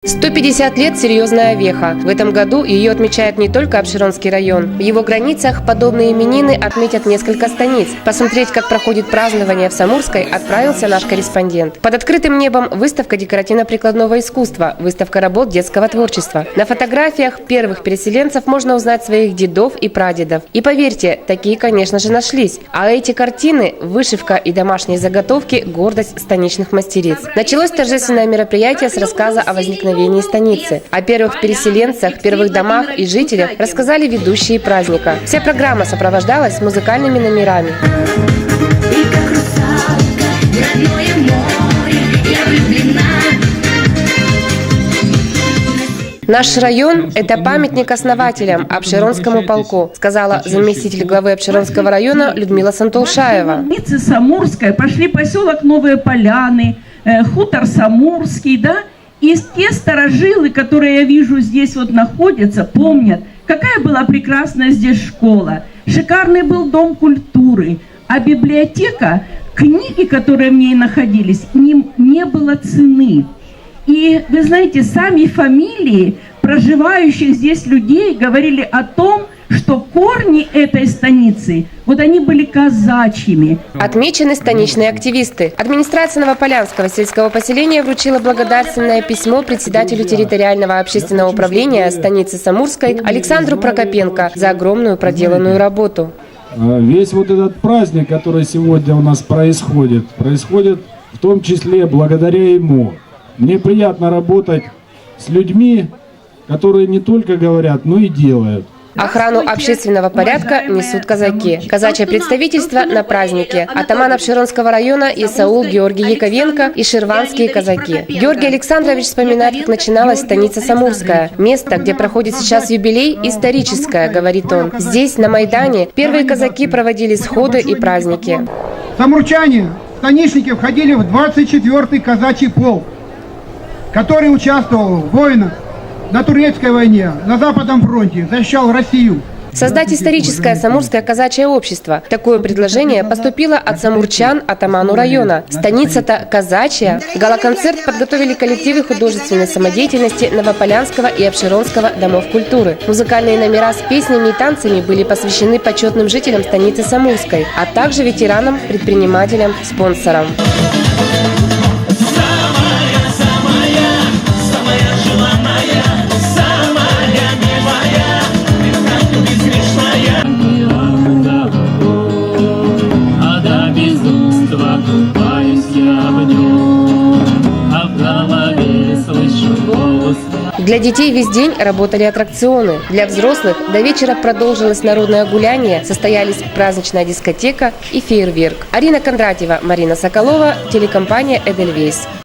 150 лет – серьезная веха. В этом году ее отмечает не только Апшеронский район. В его границах подобные именины отметят несколько станиц. Посмотреть, как проходит празднование в Самурской, отправился наш корреспондент. Под открытым небом выставка декоративно-прикладного искусства, выставка работ детского творчества. На фотографиях первых переселенцев можно узнать своих дедов и прадедов. И поверьте, такие, конечно же, нашлись. А эти картины, вышивка и домашние заготовки – гордость станичных мастериц. Началось торжественное мероприятие с рассказа о возникновении станицы. О первых переселенцах, первых домах и жителях рассказали ведущие праздника. Вся программа сопровождалась музыкальными номерами. Наш район – это памятник основателям Апшеронскому полку, сказала заместитель главы Апшеронского района Людмила Сантулшаева. Станицы Самурская, пошли поселок Новые Поляны, хутор Самурский, да? И те старожилы, которые я вижу здесь вот находятся, помнят, какая была прекрасная здесь школа, шикарный был дом культуры, а библиотека, книги, которые в ней находились, не было цены. И вы знаете, сами фамилии проживающих здесь людей говорили о том, что корни этой станицы, вот они были казачьими. Отмечены станичные активисты. Администрация Новополянского сельского поселения вручила благодарственное письмо председателю территориального общественного управления станицы Самурской Александру Прокопенко за огромную проделанную работу. Весь вот этот праздник, который сегодня у нас происходит в том числе благодаря ему. Мне приятно работать с людьми, которые не только говорят, но и делают. Охрану общественного порядка несут казаки. Казачье представительство на празднике. Атаман Апшеронского района Исаул Георгий Яковенко и шерванские казаки. Георгий Александрович вспоминает, как начиналась станица Самурская. Место, где проходит сейчас юбилей, историческое, говорит он. Здесь, на Майдане, первые казаки проводили сходы и праздники. Самурчане, станичники, входили в 24-й казачий полк, который участвовал в войнах на Турецкой войне, на Западном фронте, защищал Россию. Создать историческое Самурское казачье общество. Такое предложение поступило от самурчан атаману района. Станица-то казачья. Гала-концерт подготовили коллективы художественной самодеятельности Новополянского и Апшеронского домов культуры. Музыкальные номера с песнями и танцами были посвящены почетным жителям станицы Самурской, а также ветеранам, предпринимателям, спонсорам. Для детей весь день работали аттракционы. Для взрослых до вечера продолжилось народное гуляние, состоялись праздничная дискотека и фейерверк. Арина Кондратьева, Марина Соколова, телекомпания «Эдельвейс».